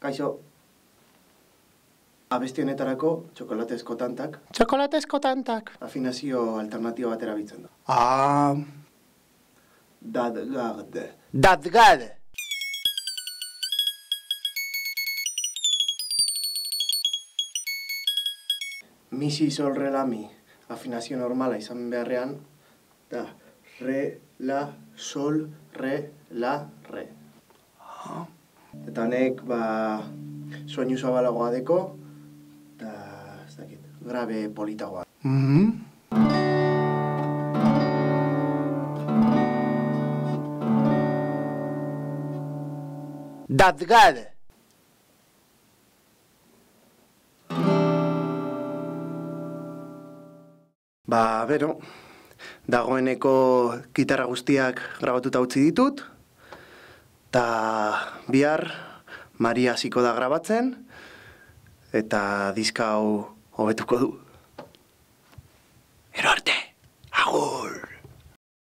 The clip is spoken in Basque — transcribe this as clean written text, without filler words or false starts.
Kaixo. Abesti honetarako txokolatezko tantak. Txokolatezko tantak. Afinazio alternatibo bat erabiltzen da. Dadgad. Dadgad. Mi, si, sol, re, la, mi. Afinazio normala izan beharrean, da re, la, sol, re, la, re. Eta honek, soinu zabalagoa deko, eta, ez dakit, grabe politagoa. Dadgad. Bero, dagoeneko gitarra guztiak grabatuta utzi ditut, eta bihar Maria hasiko da grabatzen, eta diska hau hobetuko du.